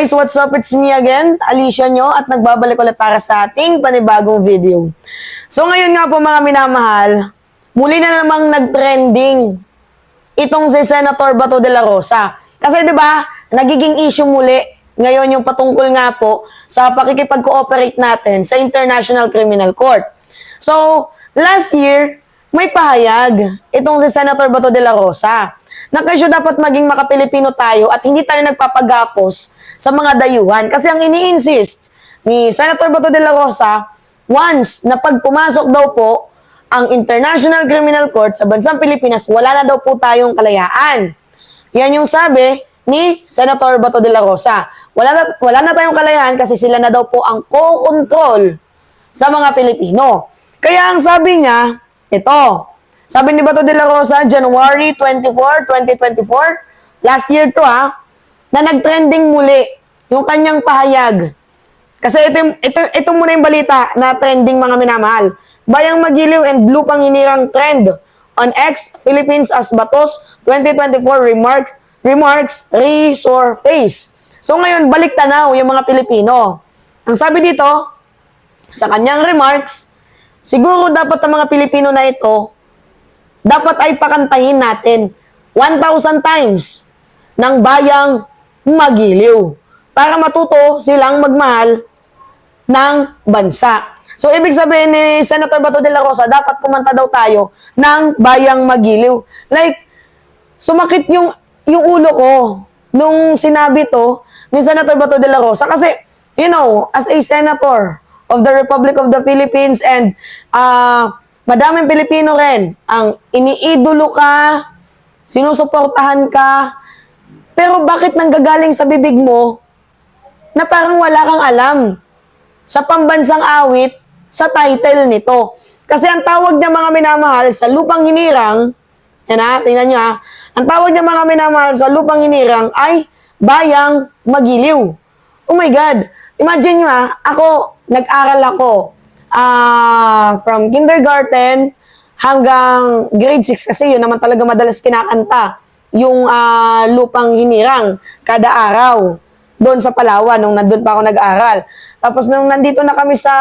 Guys, what's up? It's me again, Alicia nyo, at nagbabalik ulit para sa ating panibagong video. So ngayon nga po mga minamahal, muli na namang nag-trending itong si Senator Bato de la Rosa. Kasi 'di ba, nagiging issue muli ngayon yung patungkol nga po sa pakikipag-cooperate natin sa International Criminal Court. So, last year, may pahayag itong si Senator Bato de la Rosa na kayo dapat maging makapilipino tayo at hindi tayo nagpapagapos sa mga dayuhan. Kasi ang ini-insist ni Senator Bato de la Rosa, once na pag pumasok daw po ang International Criminal Court sa bansang Pilipinas, wala na daw po tayong kalayaan. Yan yung sabi ni Senator Bato de la Rosa. Wala na tayong kalayaan kasi sila na daw po ang co-control sa mga Pilipino. Kaya ang sabi niya, ito, sabi ni Bato de la Rosa, January 24, 2024, last year to na nag-trending muli yung kanyang pahayag. Kasi ito muna yung balita na trending mga minamahal. Bayang Magiliw and Lupang Hinirang trend on X, Philippines as Batos 2024 remarks resurface. So ngayon, balik tanaw yung mga Pilipino. Ang sabi dito, sa kanyang remarks, siguro dapat ang mga Pilipino na ito dapat ay pakantahin natin 1,000 times ng Bayang Magiliw para matuto silang magmahal ng bansa. So, ibig sabihin ni Senator Bato de la Rosa, dapat kumanta daw tayo ng Bayang Magiliw. Like, sumakit yung ulo ko nung sinabi to ni Senator Bato de la Rosa. Kasi, you know, as a Senator of the Republic of the Philippines and madaming Pilipino rin ang iniidolo ka, sinusuportahan ka, pero bakit nanggagaling sa bibig mo na parang wala kang alam sa pambansang awit sa title nito? Kasi ang tawag niya mga minamahal sa lupang hinirang, yan tingnan niyo ang tawag niya mga minamahal sa lupang hinirang ay Bayang Magiliw. Oh my God! Imagine niyo nag-aral ako from kindergarten hanggang grade 6 kasi yun naman talaga madalas kinakanta yung lupang hinirang kada araw doon sa Palawan nung nandun pa ako nag-aral. Tapos nung nandito na kami sa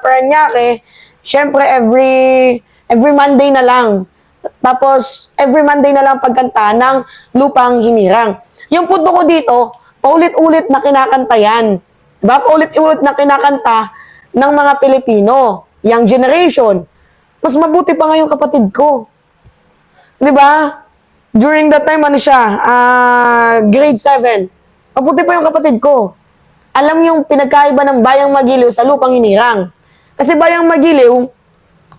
Parañaque, syempre every Monday na lang. Tapos every Monday na lang pagkanta ng lupang hinirang. Yung punto ko dito, paulit-ulit na kinakanta yan. Diba? Paulit-ulit na kinakanta ng mga Pilipino, young generation. Mas mabuti pa nga yung kapatid ko. Di ba? During that time, grade 7. Mabuti pa yung kapatid ko. Alam yung pinagkaiba ng Bayang Magiliw sa lupang hinirang. Kasi Bayang Magiliw,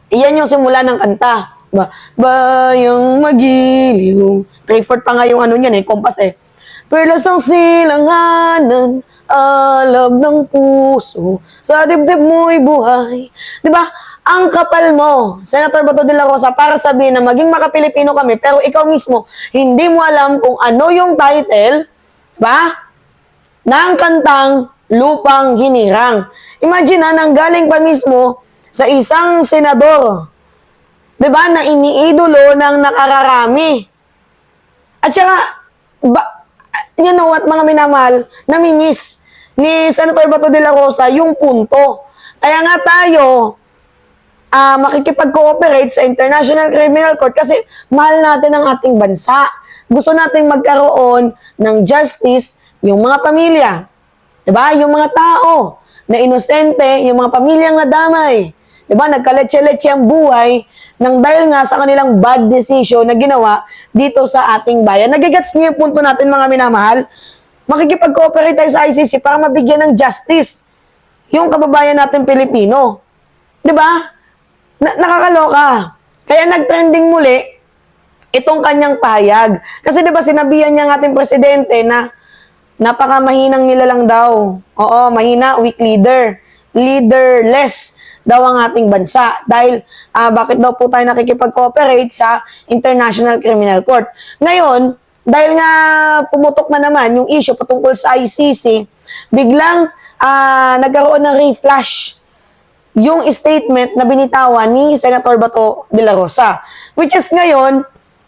iyan yung simula ng kanta. Diba? Bayang Magiliw. 3/4 pa nga yung kompas Perlas ang silanganan, alab ng puso, sa dibdib mo'y buhay. Diba? Ang kapal mo, Senator Bato de la Rosa, para sabihin na maging makapilipino kami, pero ikaw mismo, hindi mo alam kung ano yung title, ba? Ng kantang Lupang Hinirang. Imagine nanggaling pa mismo sa isang senador, diba, na iniidolo ng nakararami. At saka, you know what, mga minamahal, namimiss ni Senator Bato de la Rosa yung punto. Kaya nga tayo, makikipag-cooperate sa International Criminal Court kasi mahal natin ang ating bansa. Gusto nating magkaroon ng justice yung mga pamilya. Diba? Yung mga tao na inosente, yung mga pamilyang nadamay. Diba? Nagkaletse-letse ang buhay nang dahil nga sa kanilang bad decision na ginawa dito sa ating bayan. Nagigets niyo yung punto natin mga minamahal? Makikipag-cooperate tayo sa ICC para mabigyan ng justice yung kababayan natin Pilipino. Diba? Nakakaloka. Kaya nag-trending muli itong kanyang pahayag. Kasi diba sinabihan niya ng ating presidente na napakamahinang nila lang daw. Oo, mahina, weak leader. Leaderless daw ang ating bansa. Dahil bakit daw po tayo nakikipag-cooperate sa International Criminal Court. Ngayon, dahil nga pumutok na naman yung issue patungkol sa ICC, biglang nagkaroon ng reflash yung statement na binitawan ni Senator Bato de la Rosa. Which is ngayon,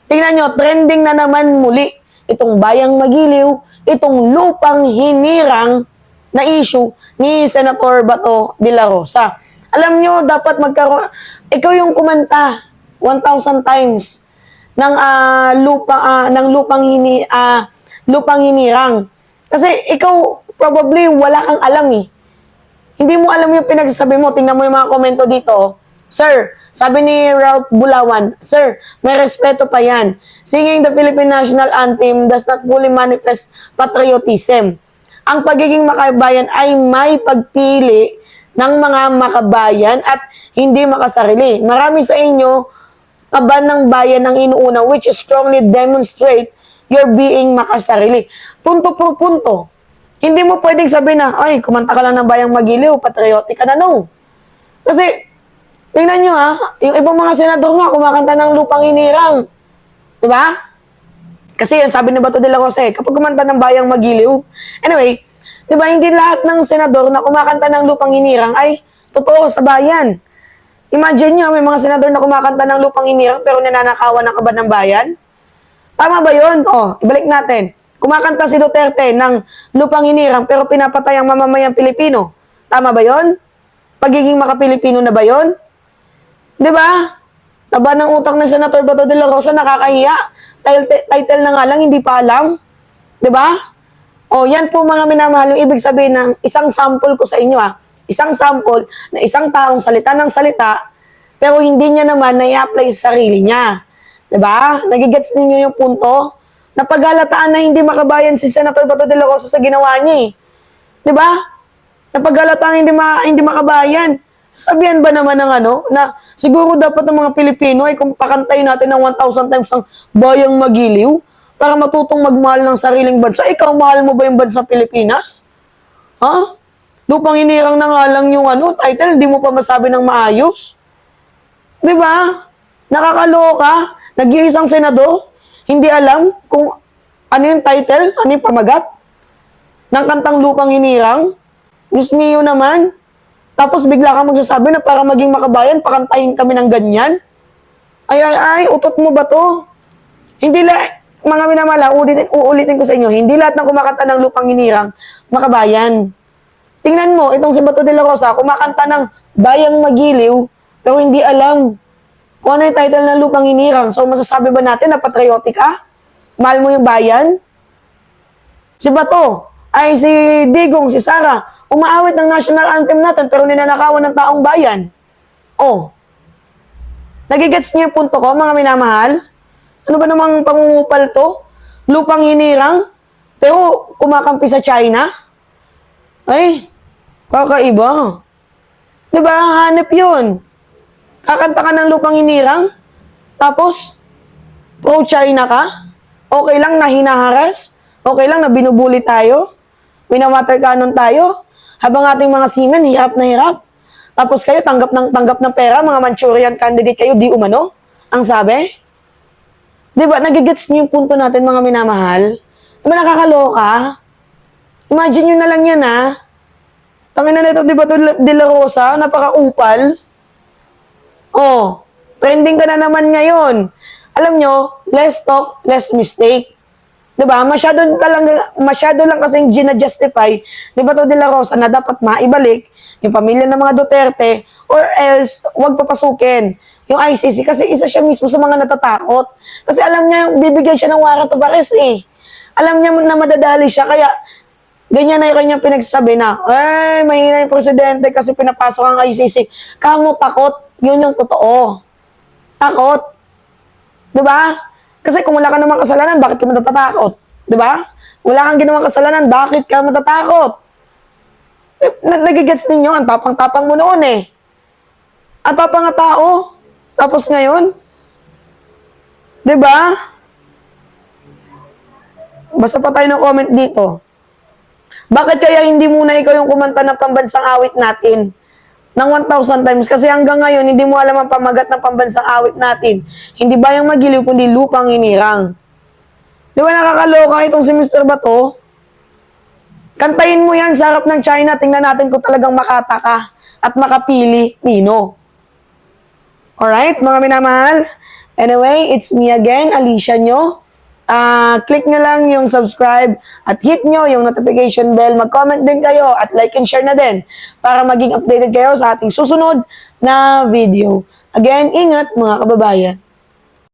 tingnan nyo, trending na naman muli itong bayang magiliw, itong lupang hinirang na issue ni Senator Bato de la Rosa. Alam nyo, dapat magkaroon, ikaw yung kumanta 1,000 times ng lupang hinirang. Kasi ikaw probably wala kang alam eh. Hindi mo alam yung pinagsasabi mo. Tingnan mo yung mga komento dito. Sir, sabi ni Ralph Bulawan, Sir, may respeto pa yan. Singing the Philippine National Anthem does not fully manifest patriotism. Ang pagiging makabayan ay may pagpili ng mga makabayan at hindi makasarili. Marami sa inyo, kaban ng bayan ang inuuna which strongly demonstrate your being makasarili. Punto por punto. Hindi mo pwedeng sabihin na, ay, kumanta ka lang ng bayang magiliw, patriotic ka na, no. Kasi, tingnan nyo ha, yung ibang mga senador nga, kumakanta ng lupang hinirang. Diba? Kasi yan, sabi ni Bato de la Rosa, kapag kumanta ng bayang magiliw. Anyway, diba, hindi lahat ng senador na kumakanta ng lupang hinirang ay totoo sa bayan. Imagine nyo, may mga senador na kumakanta ng lupang hinirang pero nananakawan ng kaban ng bayan. Tama ba yun? O, ibalik natin. Kumakanta si Duterte ng lupang hinirang pero pinapatay ang mamamayang Pilipino. Tama ba yon? Pagiging makapilipino na ba yon? Di ba? Taba ng utak ng Senator Bato de la Rosa, nakakahiya. Title na nga lang, hindi pa alam. Di ba? O, yan po mga minamahal, yung ibig sabihin ng isang sample ko sa inyo Isang sample na isang taong salita ng salita pero hindi niya naman na-i-apply sa sarili niya. Di ba? Nagigets ninyo yung punto? Napagalataan na hindi makabayan si Senator Bato de la Rosa sa ginawa niya eh. Di ba? Napagalataan hindi makabayan. Sabihan ba naman ng na siguro dapat ng mga Pilipino ay kung pakantayin natin ng 1,000 times ng bayang magiliw para matutong magmahal ng sariling bansa. Ikaw, mahal mo ba yung bansa Pilipinas? Ha? Lupang hinirang na nga lang yung title, di mo pa masabi ng maayos. Di ba? Nakakaloka. Nag-iisang senador, hindi alam kung ano yung title, ano yung pamagat ng kantang lupang hinirang. Diyos mio naman. Tapos bigla ka magsasabi na para maging makabayan, pakantahin kami ng ganyan. Ay, utot mo ba to? Hindi mga minamala, uulitin ko sa inyo, hindi lahat ng kumakanta ng lupang hinirang, makabayan. Tingnan mo, itong si Bato de la Rosa, kumakanta ng bayang magiliw, pero hindi alam kung ano yung title ng lupang hinirang. So, masasabi ba natin na patriotic ka? Mahal mo yung bayan? Si Bato, ay si Digong, si Sara, umaawit ng national anthem natin pero ninanakawan ng taong bayan. Oh, nagigets niyo yung punto ko, mga minamahal? Ano ba namang pangungupal to? Lupang hinirang, pero kumakampi sa China? Ay, kakaiba. Diba, hanep yun. Kakanta ka ng lupang hinirang, tapos, pro-China ka? Okay lang na hinaharas? Okay lang na binubuli tayo? Winamater canon tayo? Habang ating mga seamen, hirap na hirap. Tapos kayo, tanggap ng pera, mga Manchurian candidate kayo, di umano? Ang sabi? Diba, nagigets niyo yung punto natin, mga minamahal? Diba nakakaloka? Imagine nyo na lang yan, Tangin na nito, diba, de la Rosa, napaka-upal. Oh, trending ka na naman ngayon. Alam nyo, less talk, less mistake. Diba? Masyado lang kasing gina-justify ni Bato de la Rosa na dapat maibalik yung pamilya ng mga Duterte or else wag papasukin yung ICC kasi isa siya mismo sa mga natatakot. Kasi alam niya, bibigyan siya ng warrant of arrest eh. Alam niya na madadali siya kaya ganyan na yung kanyang pinagsasabi na, ay, mahina yung presidente kasi pinapasok ang ICC. Kamu takot, yun yung totoo. Takot. Diba? Kasi kung wala ka namang kasalanan, bakit ka matatakot? Diba? Wala kang ginawang kasalanan, bakit ka matatakot? Nagigets ninyo, ang tapang-tapang mo noon eh. Ang tapang nga tao. Tapos ngayon, diba? Basta pa tayo ng comment dito. Bakit kaya hindi muna ikaw yung kumanta ng pambansang awit natin ng 1,000 times? Kasi hanggang ngayon, hindi mo alam ang pamagat ng pambansang awit natin. Hindi bayang magiliw, kundi lupang hinirang. Di ba nakakaloka itong si Mr. Bato? Kantayin mo yan sa harap ng China, tingnan natin kung talagang makataka at makapili Pino. Alright, mga minamahal? Anyway, it's me again, Alicia nyo. click nyo lang yung subscribe at hit nyo yung notification bell. Mag-comment din kayo at like and share na din para maging updated kayo sa ating susunod na video. Again, ingat mga kababayan.